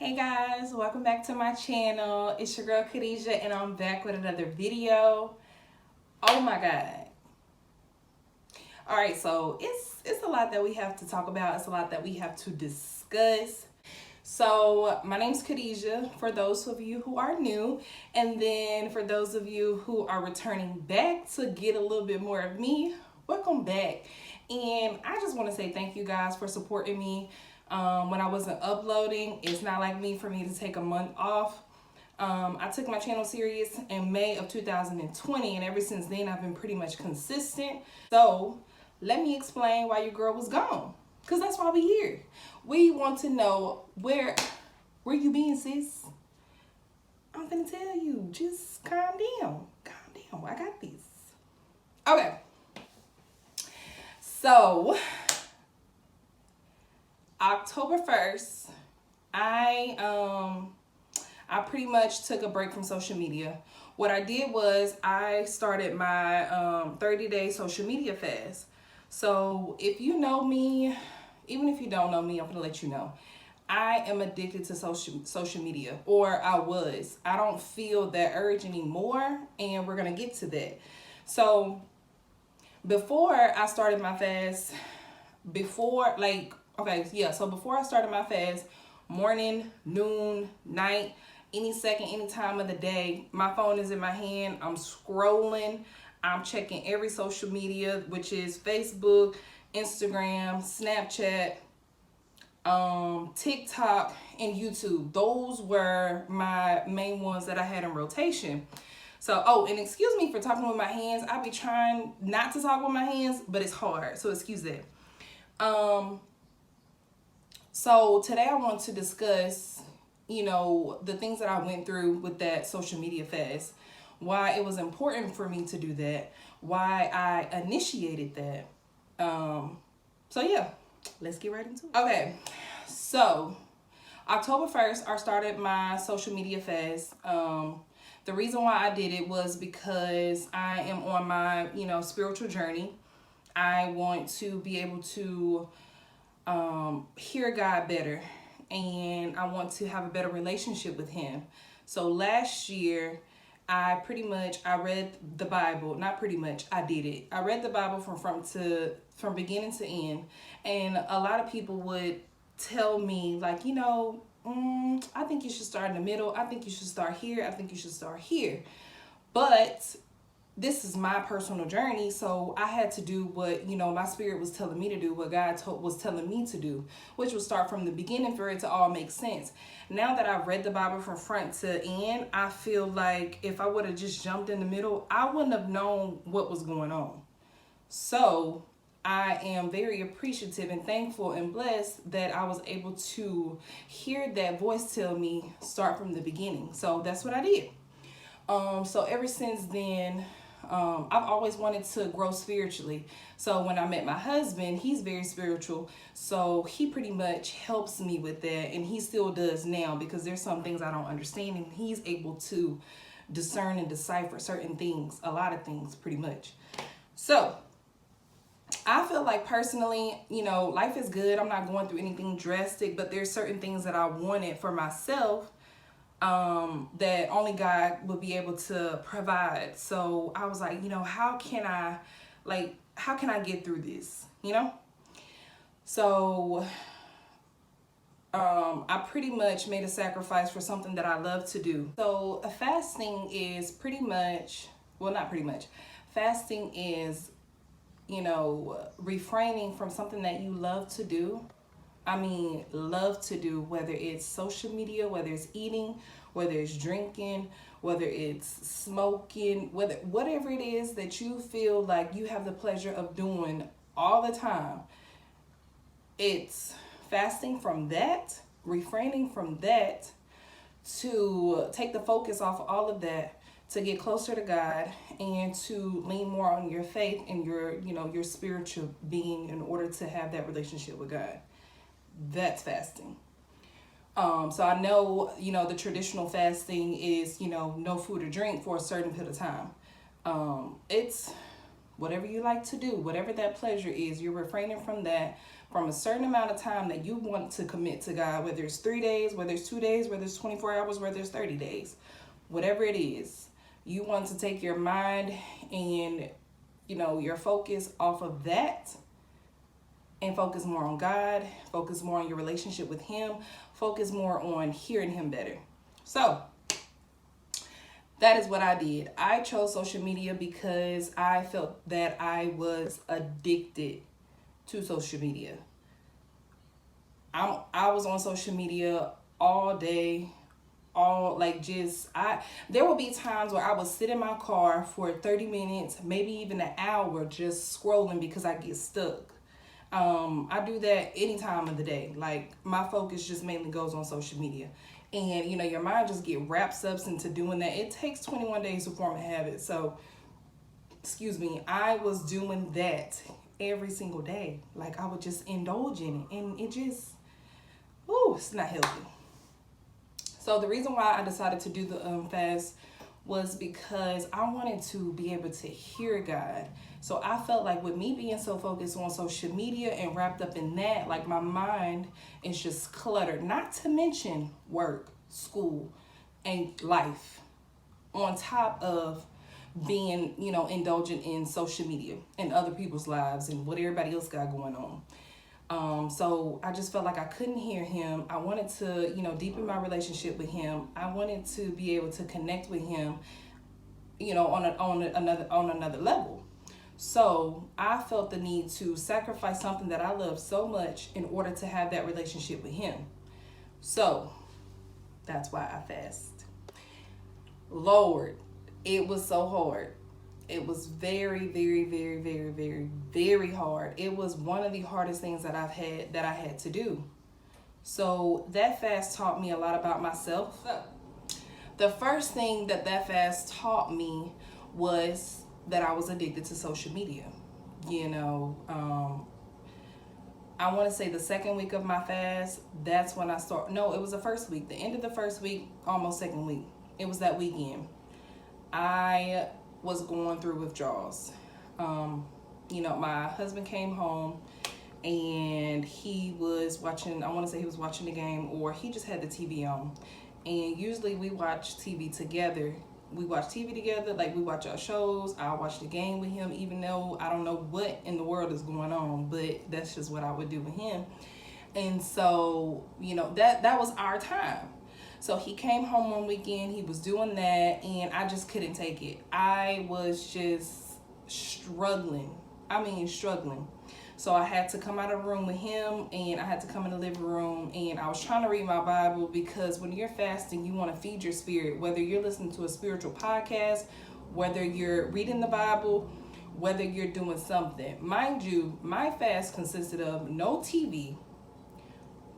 Hey guys, welcome back to my channel. It's your girl Khadijah and I'm back with another video. Oh my god. Alright, so it's a lot that we have to talk about. It's a lot that we have to discuss. So my name's Khadijah for those of you who are new, and then for those of you who are returning back to get a little bit more of me, welcome back. And I just want to say thank you guys for supporting me. When I wasn't uploading, it's not like me for me to take a month off. I took my channel serious in May of 2020, and ever since then I've been pretty much consistent. So let me explain why your girl was gone, because that's why we're here. We want to know where you been, sis. I'm gonna tell you, just calm down. I got this. Okay, so October 1st, I pretty much took a break from social media. What I did was I started my 30-day social media fast. So if you know me, even if you don't know me, I'm gonna let you know. I am addicted to social media, or I was. I don't feel that urge anymore, and we're gonna get to that. So before I started my fast, before I started my fast, morning, noon, night, any second, any time of the day, my phone is in my hand. I'm scrolling. I'm checking every social media, which is Facebook, Instagram, Snapchat, TikTok, and YouTube. Those were my main ones that I had in rotation. So, oh, and excuse me for talking with my hands. I be trying not to talk with my hands, but it's hard. So excuse that. So today I want to discuss, the things that I went through with that social media fast, why it was important for me to do that, why I initiated that. So yeah, let's get right into it. Okay, so October 1st, I started my social media fast. The reason why I did it was because I am on my, spiritual journey. I want to be able to hear God better, and I want to have a better relationship with him. So last year I read the Bible. Not pretty much, I did it. I read the Bible from beginning to end, and a lot of people would tell me like, I think you should start in the middle. I think you should start here. I think you should start here. But this is my personal journey, so I had to do what, my spirit was telling me to do, what God was telling me to do, which was start from the beginning for it to all make sense. Now that I've read the Bible from front to end, I feel like if I would have just jumped in the middle, I wouldn't have known what was going on. So I am very appreciative and thankful and blessed that I was able to hear that voice tell me start from the beginning. So that's what I did. So ever since then, I've always wanted to grow spiritually. So when I met my husband, he's very spiritual. So he pretty much helps me with that. And he still does now, because there's some things I don't understand. And he's able to discern and decipher certain things, a lot of things pretty much. So I feel like personally, life is good. I'm not going through anything drastic, but there's certain things that I wanted for myself that only God would be able to provide. So I was like, how can I get through this, So I pretty much made a sacrifice for something that I love to do. So fasting is fasting is, refraining from something that you love to do. Love to do, whether it's social media, whether it's eating, whether it's drinking, whether it's smoking, whatever it is that you feel like you have the pleasure of doing all the time. It's fasting from that, refraining from that, to take the focus off all of that, to get closer to God, and to lean more on your faith and your spiritual being in order to have that relationship with God. That's fasting. So I know, the traditional fasting is, no food or drink for a certain period of time. It's whatever you like to do, whatever that pleasure is, you're refraining from that, from a certain amount of time that you want to commit to God, whether it's 3 days, whether it's 2 days, whether it's 24 hours, whether it's 30 days, whatever it is, you want to take your mind and, your focus off of that and focus more on God, focus more on your relationship with Him, focus more on hearing Him better. So that is what I did. I chose social media because I felt that I was addicted to social media. I was on social media all day, there will be times where I would sit in my car for 30 minutes, maybe even an hour, just scrolling because I get stuck. I do that any time of the day. Like, my focus just mainly goes on social media. And, your mind just get wrapped up into doing that. It takes 21 days to form a habit. So, I was doing that every single day. Like, I would just indulge in it. And it just, it's not healthy. So the reason why I decided to do the fast was because I wanted to be able to hear God. So I felt like with me being so focused on social media and wrapped up in that, like, my mind is just cluttered, not to mention work, school, and life, on top of being, indulgent in social media and other people's lives and what everybody else got going on. So I just felt like I couldn't hear Him. I wanted to, deepen my relationship with Him. I wanted to be able to connect with Him, on another level. So I felt the need to sacrifice something that I love so much in order to have that relationship with Him. So that's why I fast. Lord, it was so hard. It was very, very, very, very, very, very hard. It was one of the hardest things that I had to do. So that fast taught me a lot about myself. The first thing that fast taught me was that I was addicted to social media. I want to say the second week of my fast, that's when I started. No, it was the first week. The end of the first week, almost second week. It was that weekend. I was going through withdrawals. My husband came home and he was watching, I want to say he was watching the game, or he just had the TV on. And usually we watch TV together. We watch TV together, like we watch our shows. I'll watch the game with him, even though I don't know what in the world is going on, but that's just what I would do with him. And so, that was our time. So he came home one weekend, he was doing that, and I just couldn't take it. I was just struggling. So I had to come out of the room with him, and I had to come in the living room, and I was trying to read my Bible, because when you're fasting, you want to feed your spirit, whether you're listening to a spiritual podcast, whether you're reading the Bible, whether you're doing something. Mind you, my fast consisted of no TV,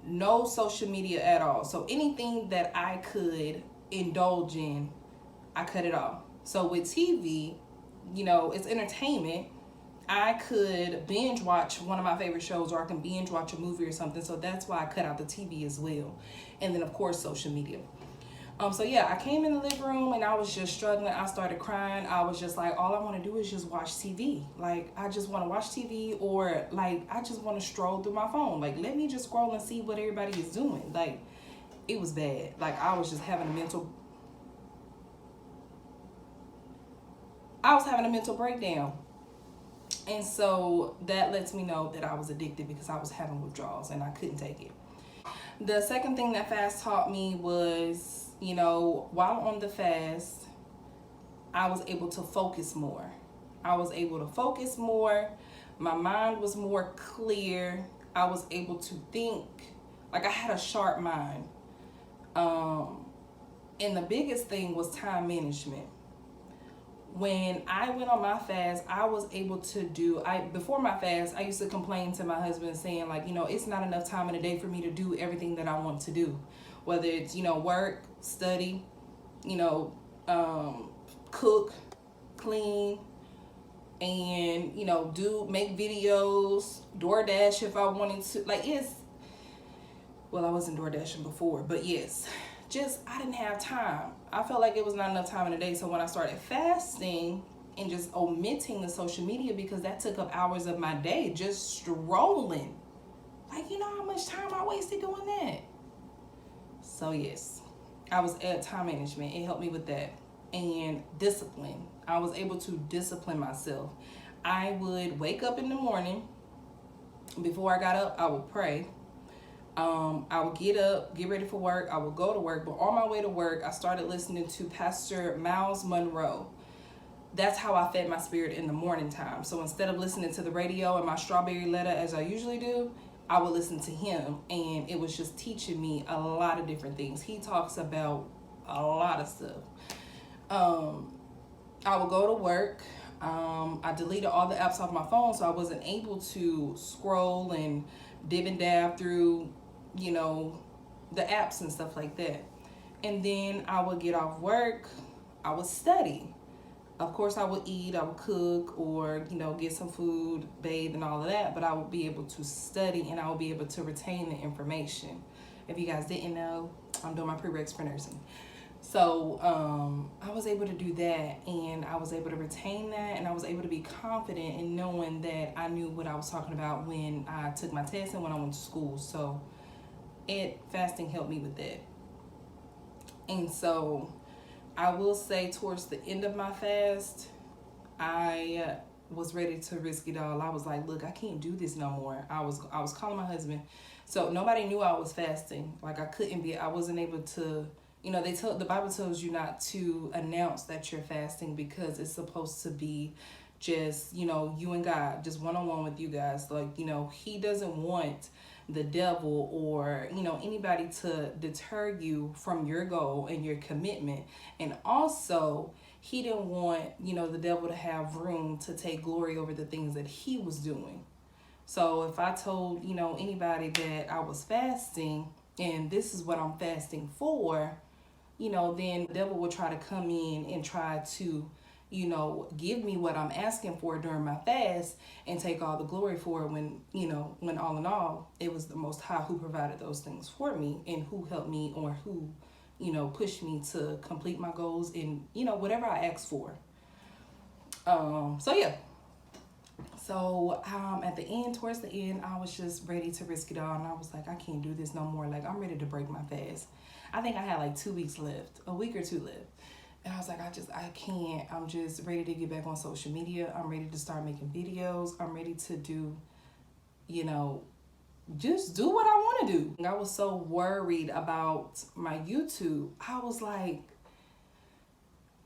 no social media at all. So anything that I could indulge in, I cut it off. So with TV, it's entertainment. I could binge watch one of my favorite shows, or I can binge watch a movie or something. So that's why I cut out the TV as well. And then, of course, social media. I came in the living room and I was just struggling. I started crying. I was just like, all I want to do is just watch TV. Like, I just want to watch TV, or like, I just want to stroll through my phone. Like, let me just scroll and see what everybody is doing. Like, it was bad. Like, I was having a mental breakdown. And so that lets me know that I was addicted, because I was having withdrawals and I couldn't take it. The second thing that fast taught me was, while on the fast, I was able to focus more. My mind was more clear. I was able to think. Like, I had a sharp mind. And the biggest thing was time management. When I went on my fast, I was able to before my fast, I used to complain to my husband saying, like, it's not enough time in the day for me to do everything that I want to do. Whether it's, work, study, cook, clean, and, make videos, DoorDash if I wanted to. Like, I wasn't DoorDashing before, but yes. I didn't have time. I felt like it was not enough time in the day. So when I started fasting and just omitting the social media, because that took up hours of my day, just strolling, Like, you know how much time I wasted doing that? So yes, I was at time management. It helped me with that. And discipline. I was able to discipline myself. I would wake up in the morning. Before I got up, I would pray. I would get up, get ready for work. I would go to work. But on my way to work, I started listening to Pastor Miles Monroe. That's how I fed my spirit in the morning time. So instead of listening to the radio and my strawberry letter as I usually do, I would listen to him, and it was just teaching me a lot of different things. He talks about a lot of stuff. I would go to work. I deleted all the apps off my phone, so I wasn't able to scroll and dib and dab through, the apps and stuff like that. And then I would get off work. I would study. Of course, I would eat, I would cook, or, get some food, bathe, and all of that. But I would be able to study, and I would be able to retain the information. If you guys didn't know, I'm doing my prereqs for nursing. So I was able to do that, and I was able to retain that, and I was able to be confident in knowing that I knew what I was talking about when I took my test and when I went to school. So fasting helped me with that. And so I will say towards the end of my fast, I was ready to risk it all. I was like, look, I can't do this no more. I was calling my husband. So nobody knew I was fasting. Like I wasn't able to, the Bible tells you not to announce that you're fasting, because it's supposed to be just, you and God, just one-on-one with you guys. Like, he doesn't want the devil or anybody to deter you from your goal and your commitment. And also, he didn't want the devil to have room to take glory over the things that he was doing. So if I told anybody that I was fasting and this is what I'm fasting for, then the devil would try to come in and try to give me what I'm asking for during my fast and take all the glory for it, when all in all, it was the Most High who provided those things for me and who helped me, or who, pushed me to complete my goals and, whatever I asked for. So yeah. So at the end, towards the end, I was just ready to risk it all. And I was like, I can't do this no more. Like, I'm ready to break my fast. I think I had like 2 weeks left, a week or two left. And I was like, I can't. I'm just ready to get back on social media. I'm ready to start making videos. I'm ready to do, just do what I want to do. I was so worried about my YouTube. I was like,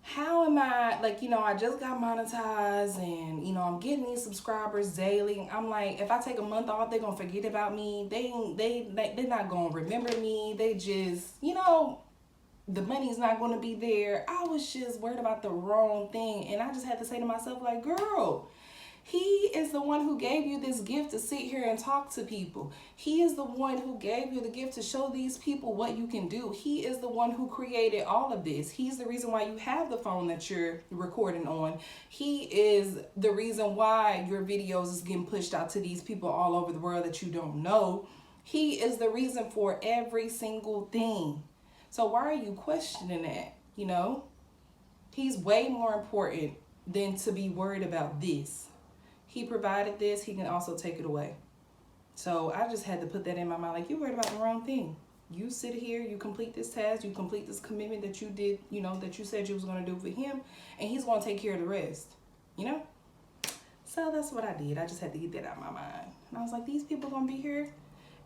how am I, like, I just got monetized and, I'm getting these subscribers daily. I'm like, if I take a month off, they're going to forget about me. They're not going to remember me. They just, the money's not going to be there. I was just worried about the wrong thing. And I just had to say to myself, like, girl, he is the one who gave you this gift to sit here and talk to people. He is the one who gave you the gift to show these people what you can do. He is the one who created all of this. He's the reason why you have the phone that you're recording on. He is the reason why your videos is getting pushed out to these people all over the world that you don't know. He is the reason for every single thing. So why are you questioning that? He's way more important than to be worried about this. He provided this. He can also take it away. So I just had to put that in my mind. Like, you're worried about the wrong thing. You sit here, you complete this task, you complete this commitment that you did, that you said you was going to do for him, and he's going to take care of the rest, So that's what I did. I just had to get that out of my mind. And I was like, these people going to be here.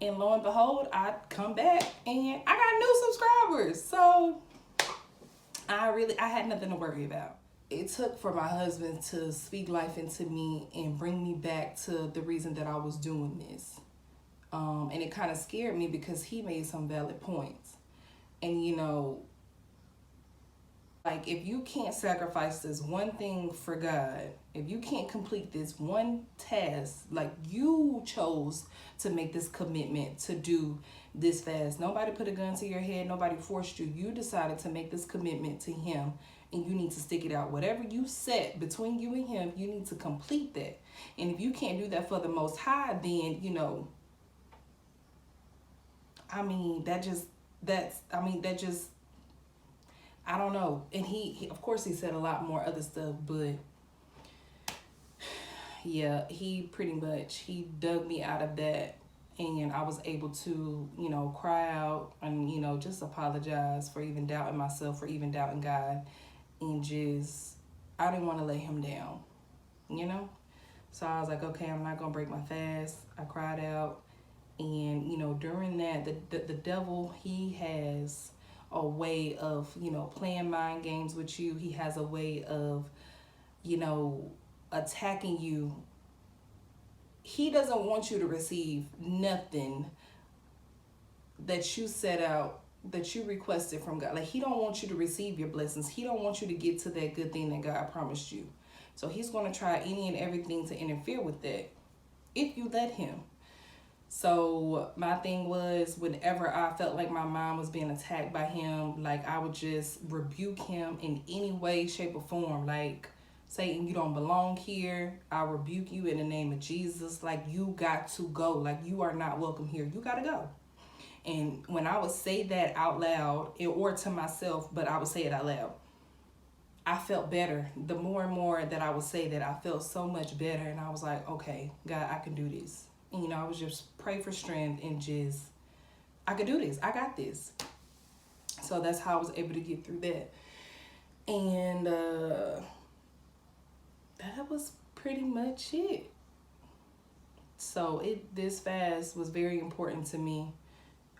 And lo and behold, I come back and I got new subscribers. So I had nothing to worry about. It took for my husband to speak life into me and bring me back to the reason that I was doing this. And it kind of scared me because he made some valid points. And, like, if you can't sacrifice this one thing for God, if you can't complete this one task, like, you chose to make this commitment to do this fast. Nobody put a gun to your head. Nobody forced you. You decided to make this commitment to him, and you need to stick it out. Whatever you set between you and him, you need to complete that. And if you can't do that for the Most High, then, I don't know. And he of course, he said a lot more other stuff, but yeah, he pretty much, he dug me out of that. And I was able to, cry out and, just apologize for even doubting myself, for even doubting God. And just, I didn't want to let him down, So I was like, okay, I'm not going to break my fast. I cried out. And, during that, the devil, he has a way of, playing mind games with you. He has a way of, attacking you. He doesn't want you to receive nothing that you set out, that you requested from God. Like, he don't want you to receive your blessings. He don't want you to get to that good thing that God promised you. So he's going to try any and everything to interfere with that if you let him. So my thing was, whenever I felt like my mind was being attacked by him, like, I would just rebuke him in any way, shape, or form. Like, Satan, you don't belong here. I rebuke you in the name of Jesus. Like, you got to go. Like, you are not welcome here. You got to go. And when I would say that out loud, or to myself, but I would say it out loud, I felt better. The more and more that I would say that, I felt so much better. And I was like, okay, God, I can do this. And, I was just pray for strength and just, I could do this. I got this. So that's how I was able to get through that. And that was pretty much it. So this fast was very important to me.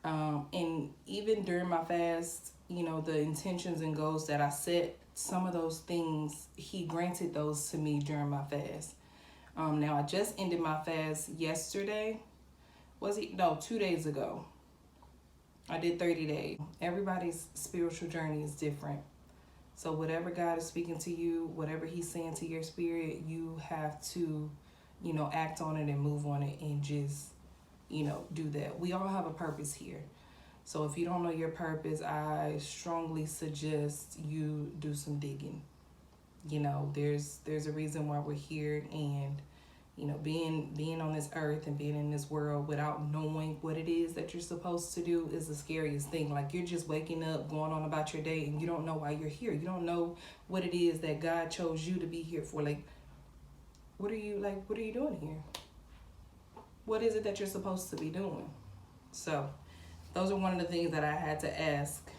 And even during my fast, the intentions and goals that I set, some of those things, he granted those to me during my fast. Now I just ended my fast yesterday. 2 days ago. I did 30 days. Everybody's spiritual journey is different. So whatever God is speaking to you, whatever he's saying to your spirit, you have to, act on it and move on it and just, do that. We all have a purpose here. So if you don't know your purpose, I strongly suggest you do some digging. There's a reason why we're here, and being on this earth and being in this world without knowing what it is that you're supposed to do is the scariest thing. Like, you're just waking up, going on about your day, and you don't know why you're here. You don't know what it is that God chose you to be here for. Like, what are you doing here? What is it that you're supposed to be doing? So those are one of the things that I had to ask.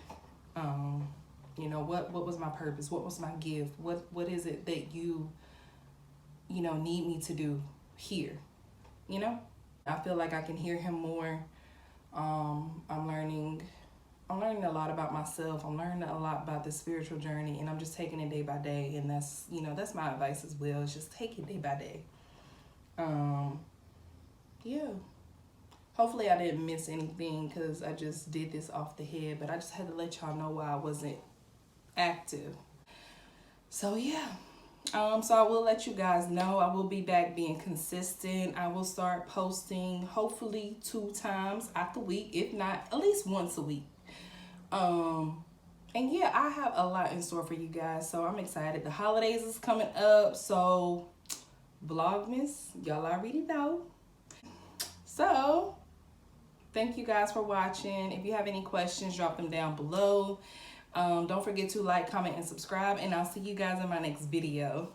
What was my purpose? What was my gift? What is it that you need me to do here? I feel like I can hear him more. I'm learning a lot about myself. I'm learning a lot about the spiritual journey, and I'm just taking it day by day. And that's my advice as well. Is just take it day by day. Yeah. Hopefully I didn't miss anything, because I just did this off the head, but I just had to let y'all know why I wasn't active. So yeah. So I will let you guys know. I will be back being consistent. I will start posting hopefully 2 times out the week, if not at least once a week. And yeah, I have a lot in store for you guys, so I'm excited. The holidays is coming up, so Vlogmas, y'all already know. So thank you guys for watching. If you have any questions, drop them down below. Don't forget to like, comment, and subscribe, and I'll see you guys in my next video.